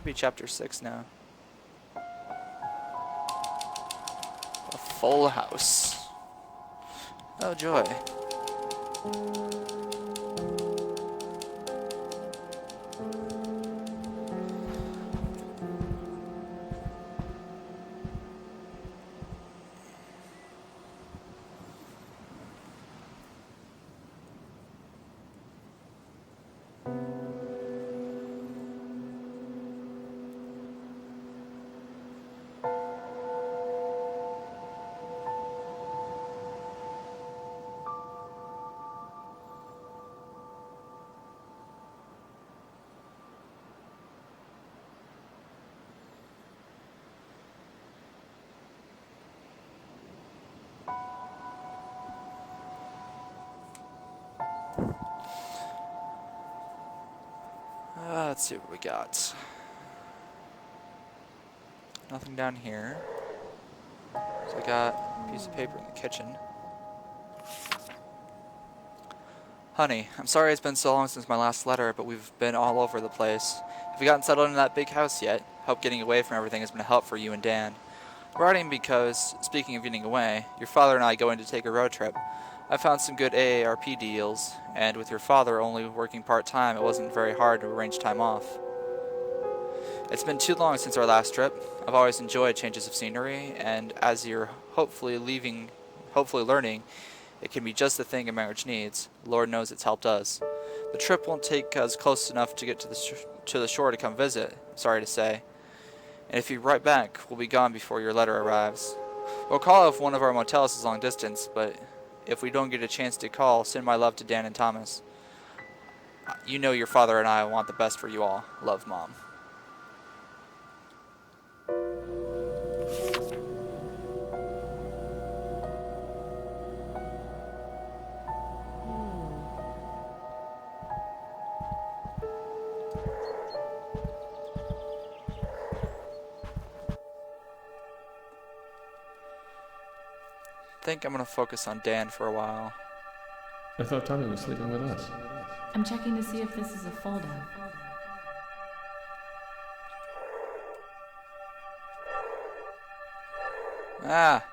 should be chapter 6 now. A full house. Oh joy. Let's see what we got. Nothing down here. So I got a piece of paper in the kitchen. Honey, I'm sorry it's been so long since my last letter, but we've been all over the place. Have you gotten settled in that big house yet? Hope getting away from everything has been a help for you and Dan. Writing because, speaking of getting away, your father and I going to take a road trip. I found some good AARP deals, and with your father only working part-time, it wasn't very hard to arrange time off. It's been too long since our last trip. I've always enjoyed changes of scenery, and as you're hopefully learning, it can be just the thing a marriage needs. Lord knows it's helped us. The trip won't take us close enough to get to the shore to come visit, sorry to say. And if you write back, we'll be gone before your letter arrives. We'll call if one of our motels is long distance, but if we don't get a chance to call, send my love to Dan and Thomas. You know your father and I want the best for you all. Love, Mom. I think I'm going to focus on Dan for a while. I thought Tommy was sleeping with us. I'm checking to see if this is a fold-out. Ah!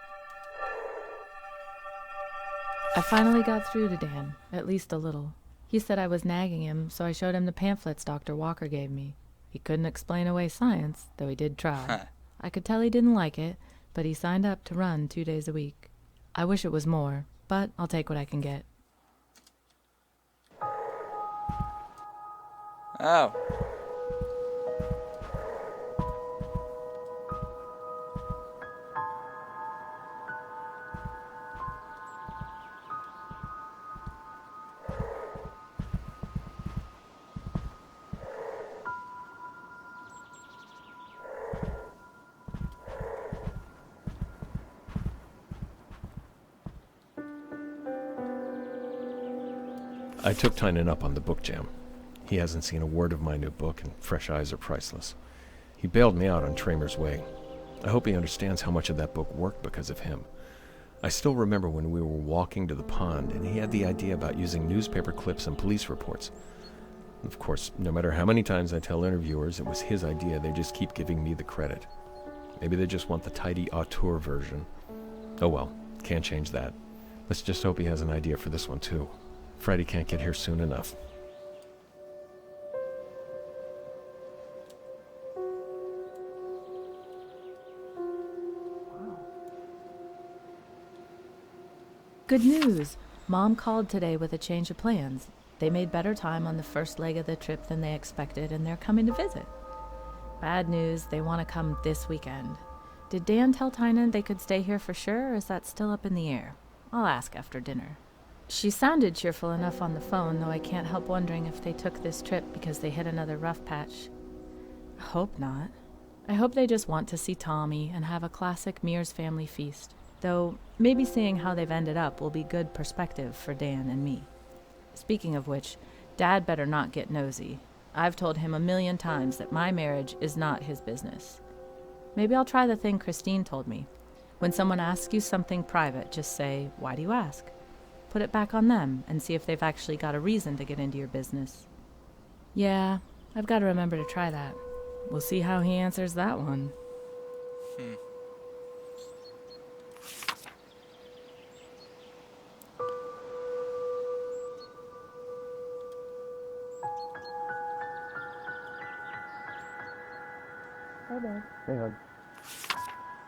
I finally got through to Dan, at least a little. He said I was nagging him, so I showed him the pamphlets Dr. Walker gave me. He couldn't explain away science, though he did try. I could tell he didn't like it, but he signed up to run 2 days a week. I wish it was more, but I'll take what I can get. Oh. I took Tynan up on the book jam. He hasn't seen a word of my new book, and fresh eyes are priceless. He bailed me out on Tramer's Way. I hope he understands how much of that book worked because of him. I still remember when we were walking to the pond, and he had the idea about using newspaper clips and police reports. Of course, no matter how many times I tell interviewers it was his idea, they just keep giving me the credit. Maybe they just want the tidy auteur version. Oh well, can't change that. Let's just hope he has an idea for this one too. Friday can't get here soon enough. Good news! Mom called today with a change of plans. They made better time on the first leg of the trip than they expected, and they're coming to visit. Bad news, they want to come this weekend. Did Dan tell Tynan they could stay here for sure, or is that still up in the air? I'll ask after dinner. She sounded cheerful enough on the phone, though I can't help wondering if they took this trip because they hit another rough patch. I hope not. I hope they just want to see Tommy and have a classic Mears family feast, though maybe seeing how they've ended up will be good perspective for Dan and me. Speaking of which, Dad better not get nosy. I've told him 1,000,000 times that my marriage is not his business. Maybe I'll try the thing Christine told me. When someone asks you something private, just say, "Why do you ask?" Put it back on them and see if they've actually got a reason to get into your business. Yeah, I've got to remember to try that. We'll see how he answers that one. Hey, hon.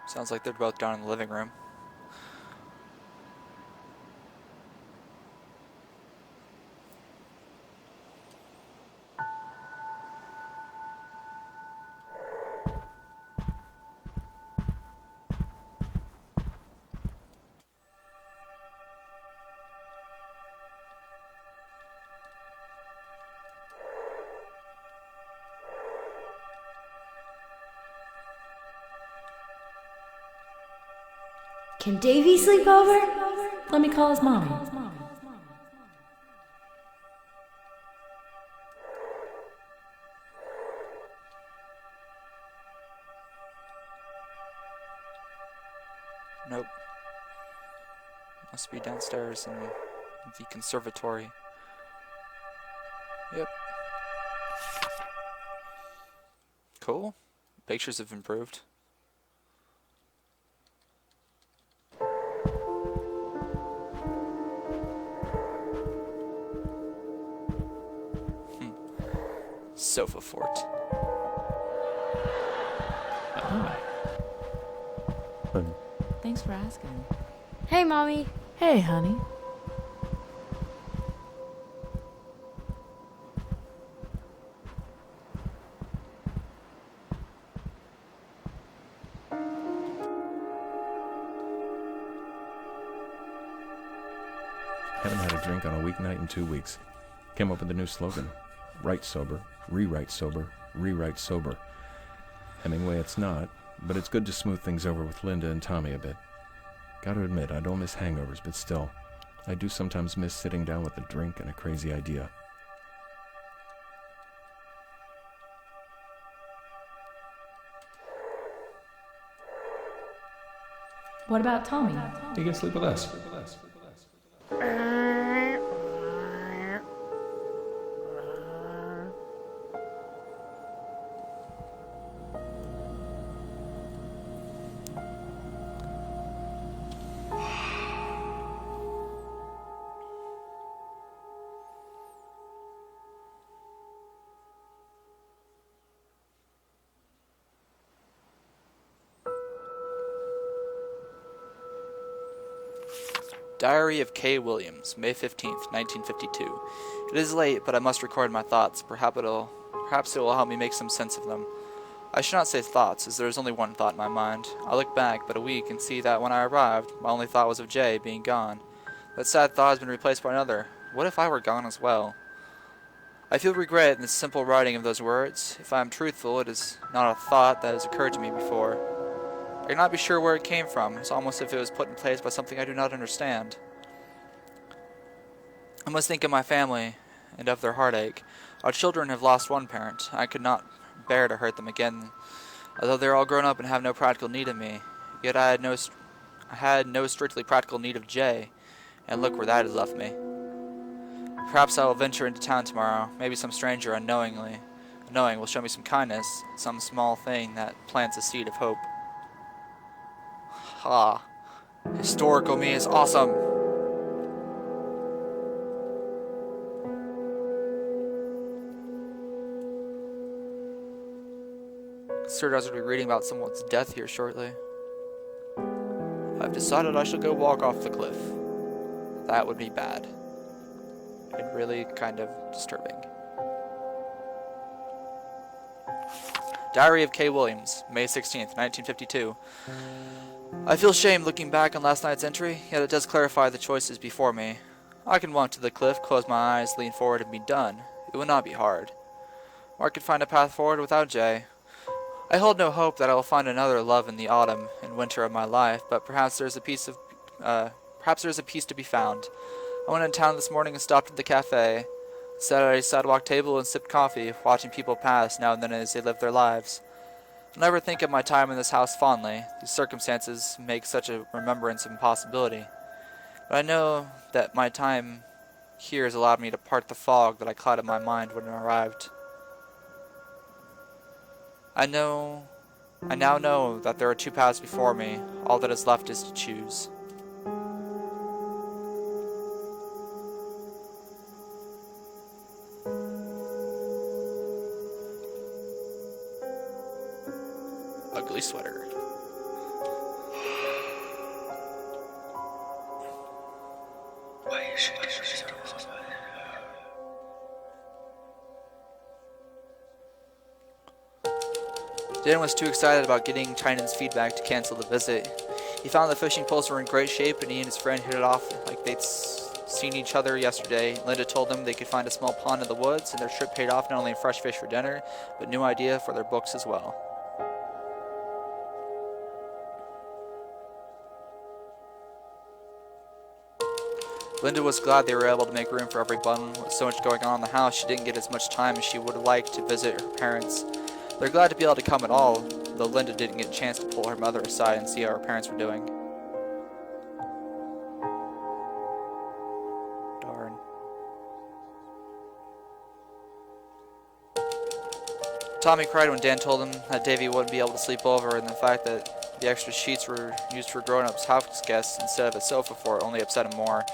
Sounds like they're both down in the living room. Can Davy sleep over? Let me call his mommy. Nope. Must be downstairs in the conservatory. Yep. Cool. Pictures have improved. Sofa fort. Hi. Honey. Thanks for asking. Hey, Mommy. Hey, honey. Haven't had a drink on a weeknight in 2 weeks. Came up with a new slogan. Write sober, rewrite sober, rewrite sober. Hemingway it's not, but it's good to smooth things over with Linda and Tommy a bit. Gotta admit, I don't miss hangovers, but still, I do sometimes miss sitting down with a drink and a crazy idea. What about Tommy? You can sleep with us. Diary of K. Williams, May 15th, 1952. It is late, but I must record my thoughts. Perhaps it will help me make some sense of them. I should not say thoughts, as there is only one thought in my mind. I look back but a week and see that when I arrived, my only thought was of Jay being gone. That sad thought has been replaced by another. What if I were gone as well? I feel regret in the simple writing of those words. If I am truthful, it is not a thought that has occurred to me before. I cannot be sure where it came from. It's almost as if it was put in place by something I do not understand. I must think of my family and of their heartache. Our children have lost one parent. I could not bear to hurt them again. Although they are all grown up and have no practical need of me, yet I had no strictly practical need of Jay, and look where that has left me. Perhaps I will venture into town tomorrow. Maybe some stranger knowing will show me some kindness, some small thing that plants a seed of hope. Ha! Historical me is awesome! Considered I was going to be reading about someone's death here shortly. I've decided I shall go walk off the cliff. That would be bad. And really kind of disturbing. Diary of K. Williams, May 16th, 1952. I feel shame looking back on last night's entry, yet it does clarify the choices before me. I can walk to the cliff, close my eyes, lean forward, and be done. It would not be hard. Or I could find a path forward without Jay. I hold no hope that I will find another love in the autumn and winter of my life, but perhaps there is a piece to be found. I went in town this morning and stopped at the cafe, sat at a sidewalk table and sipped coffee, watching people pass now and then as they live their lives. I never think of my time in this house fondly. These circumstances make such a remembrance an impossibility. But I know that my time here has allowed me to part the fog that I clouded my mind when I arrived. I now know that there are two paths before me. All that is left is to choose. Ugly sweater. Dan was too excited about getting Tynan's feedback to cancel the visit. He found the fishing poles were in great shape, and he and his friend hit it off like they'd seen each other yesterday. Linda told them they could find a small pond in the woods, and their trip paid off not only in fresh fish for dinner, but new idea for their books as well. Linda was glad they were able to make room for everyone. With so much going on in the house, she didn't get as much time as she would have liked to visit her parents. They're glad to be able to come at all, though Linda didn't get a chance to pull her mother aside and see how her parents were doing. Darn. Tommy cried when Dan told him that Davy wouldn't be able to sleep over, and the fact that the extra sheets were used for grown-ups' house guests instead of a sofa for it only upset him more.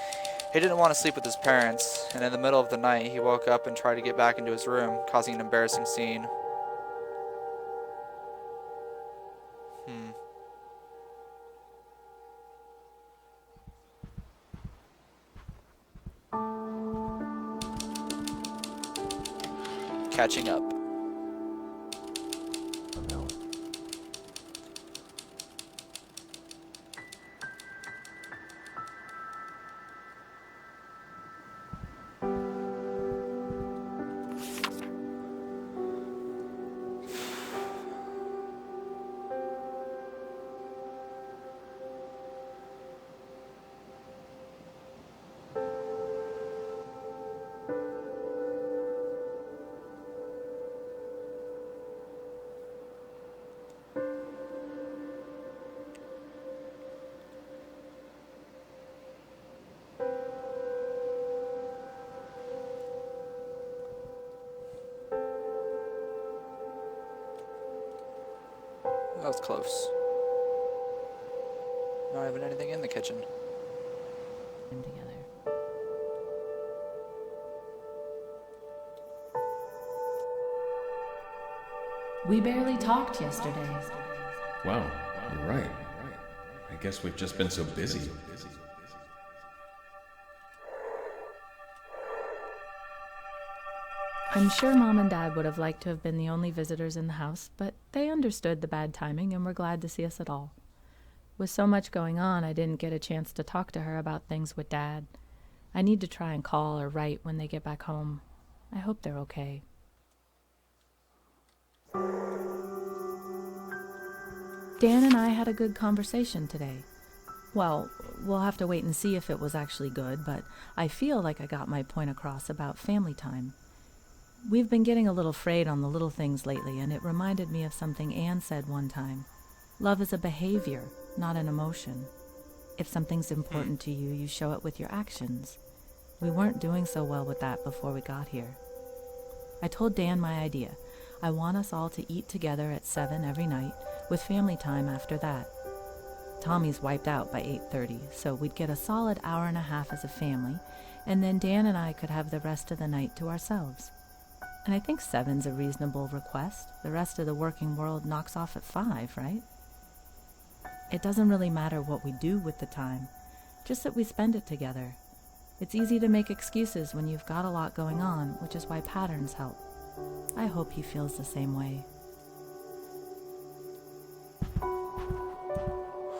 He didn't want to sleep with his parents, and in the middle of the night he woke up and tried to get back into his room, causing an embarrassing scene. Catching up. No. That was close. Not even anything in the kitchen. Together. We barely talked yesterday. Wow, you're right. I guess we've just been so busy. I'm sure Mom and Dad would have liked to have been the only visitors in the house, but they understood the bad timing and were glad to see us at all. With so much going on, I didn't get a chance to talk to her about things with Dad. I need to try and call or write when they get back home. I hope they're okay. Dan and I had a good conversation today. Well, we'll have to wait and see if it was actually good, but I feel like I got my point across about family time. We've been getting a little frayed on the little things lately, and it reminded me of something Anne said one time. Love is a behavior, not an emotion. If something's important to you, you show it with your actions. We weren't doing so well with that before we got here. I told Dan my idea. I want us all to eat together at 7 every night, with family time after that. Tommy's wiped out by 8:30, so we'd get a solid hour and a half as a family, and then Dan and I could have the rest of the night to ourselves. And I think 7's a reasonable request. The rest of the working world knocks off at 5, right? It doesn't really matter what we do with the time, just that we spend it together. It's easy to make excuses when you've got a lot going on, which is why patterns help. I hope he feels the same way.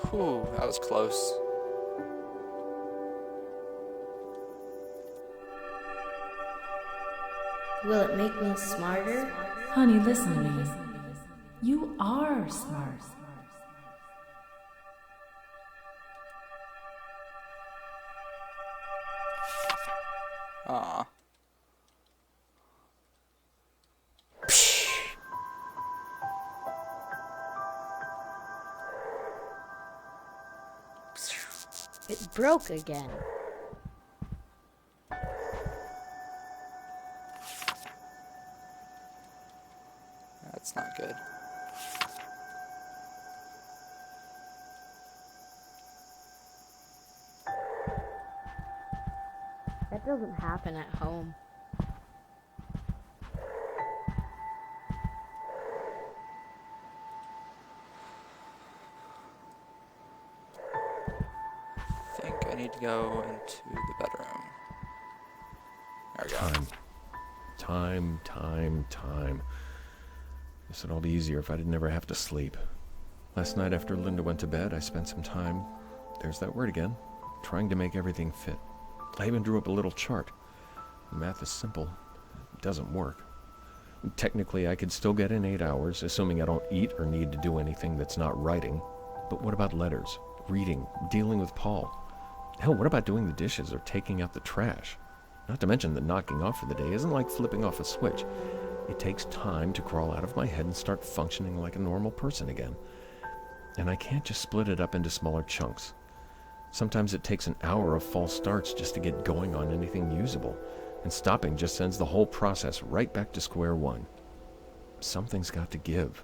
Whew, that was close. Will it make me smarter? Honey, listen to me. You are smart. Aw. It broke again. That's not good. That doesn't happen at home. I think I need to go into the bedroom. There we go. Time. This would all be easier if I didn't ever have to sleep. Last night after Linda went to bed, I spent some time, there's that word again, trying to make everything fit. I even drew up a little chart. The math is simple. It doesn't work. Technically, I could still get in 8 hours, assuming I don't eat or need to do anything that's not writing. But what about letters, reading, dealing with Paul? Hell, what about doing the dishes or taking out the trash? Not to mention that knocking off for the day isn't like flipping off a switch. It takes time to crawl out of my head and start functioning like a normal person again. And I can't just split it up into smaller chunks. Sometimes it takes an hour of false starts just to get going on anything usable, and stopping just sends the whole process right back to square one. Something's got to give.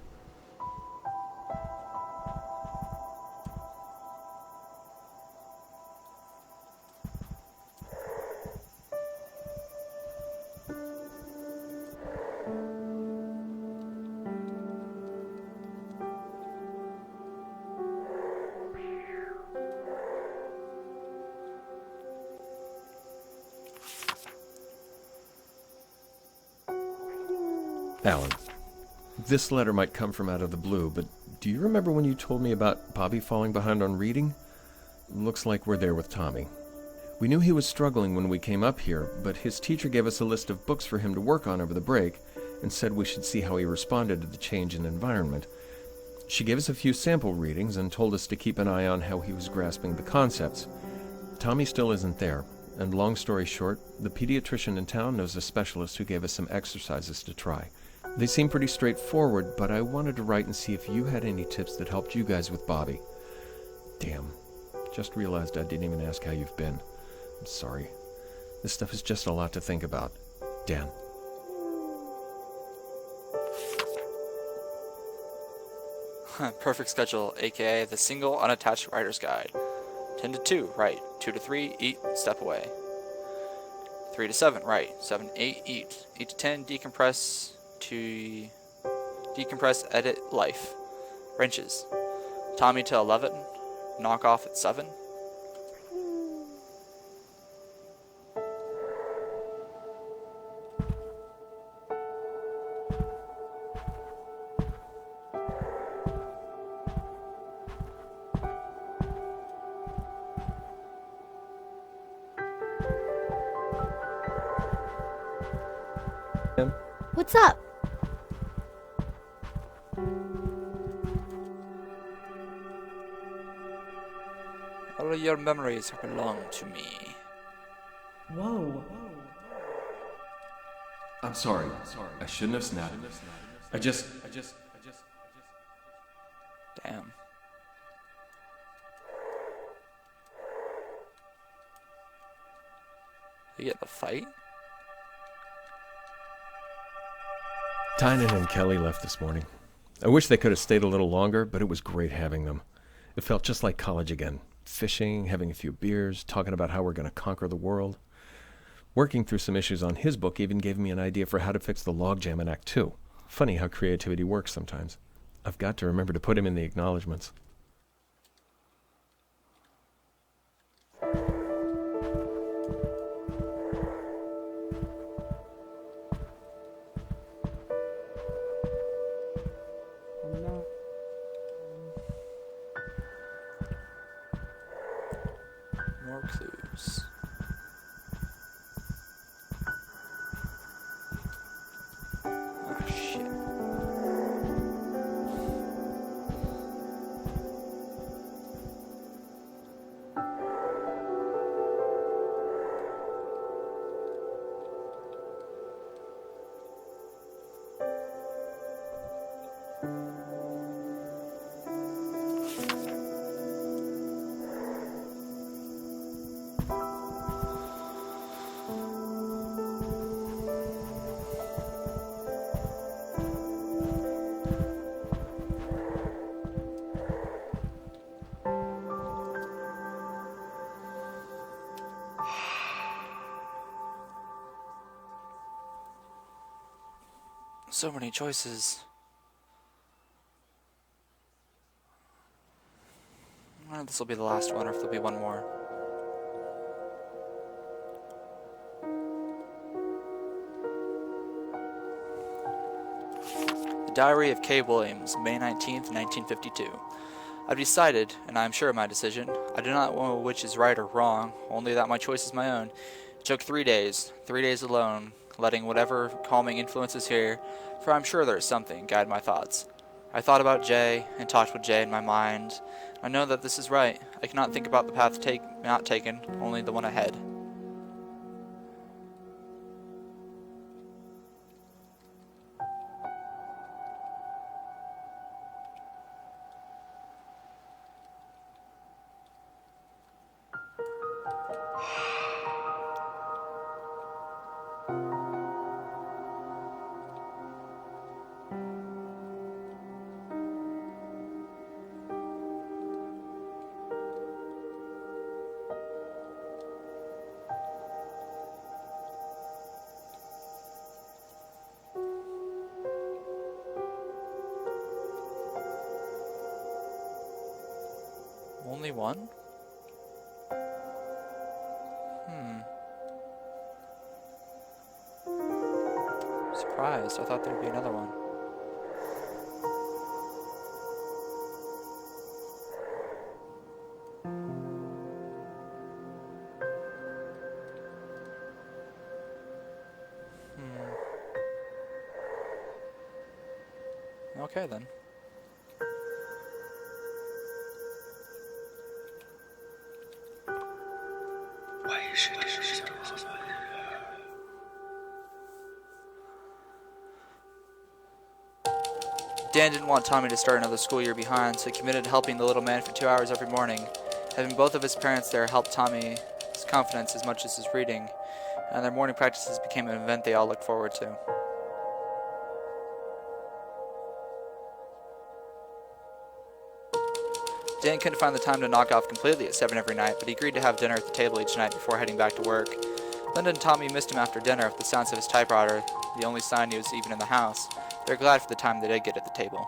Alan, this letter might come from out of the blue, but do you remember when you told me about Bobby falling behind on reading? Looks like we're there with Tommy. We knew he was struggling when we came up here, but his teacher gave us a list of books for him to work on over the break and said we should see how he responded to the change in environment. She gave us a few sample readings and told us to keep an eye on how he was grasping the concepts. Tommy still isn't there, and long story short, the pediatrician in town knows a specialist who gave us some exercises to try. They seem pretty straightforward, but I wanted to write and see if you had any tips that helped you guys with Bobby. Damn. Just realized I didn't even ask how you've been. I'm sorry. This stuff is just a lot to think about. Dan. Perfect schedule, aka the single unattached writer's guide. 10 to 2, write. 2 to 3, eat, step away. 3 to 7, write. 7 to 8, eat. 8 to 10, decompress. To decompress, edit, life. Wrenches. Tommy to 11, knock off at 7. What's up? All your memories belong to me. Whoa. I'm sorry. I shouldn't have snapped. I just... Damn. You get the fight? Tynan and Kelly left this morning. I wish they could have stayed a little longer, but it was great having them. It felt just like college again. Fishing, having a few beers, talking about how we're going to conquer the world. Working through some issues on his book even gave me an idea for how to fix the logjam in Act 2. Funny how creativity works sometimes. I've got to remember to put him in the acknowledgments. More clues. Ah, shit. So many choices. I wonder if this will be the last one or if there'll be one more. The Diary of Kay Williams, May 19th, 1952. I've decided, and I am sure of my decision. I do not know which is right or wrong, only that my choice is my own. It took 3 days alone, letting whatever calming influences here, for I am sure there is something, guide my thoughts. I thought about Jay, and talked with Jay in my mind. I know that this is right. I cannot think about the path not taken, only the one ahead. Only one? Surprised. I thought there'd be another one. Okay then. Dan didn't want Tommy to start another school year behind, so he committed to helping the little man for 2 hours every morning. Having both of his parents there helped Tommy's confidence as much as his reading, and their morning practices became an event they all looked forward to. Dan couldn't find the time to knock off completely at 7 every night, but he agreed to have dinner at the table each night before heading back to work. Linda and Tommy missed him after dinner with the sounds of his typewriter, the only sign he was even in the house. They're glad for the time they did get at the table.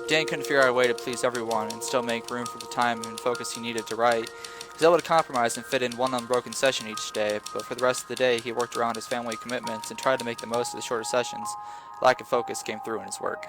Dan couldn't figure out a way to please everyone and still make room for the time and focus he needed to write. He was able to compromise and fit in one unbroken session each day, but for the rest of the day he worked around his family commitments and tried to make the most of the shorter sessions. Lack of focus came through in his work.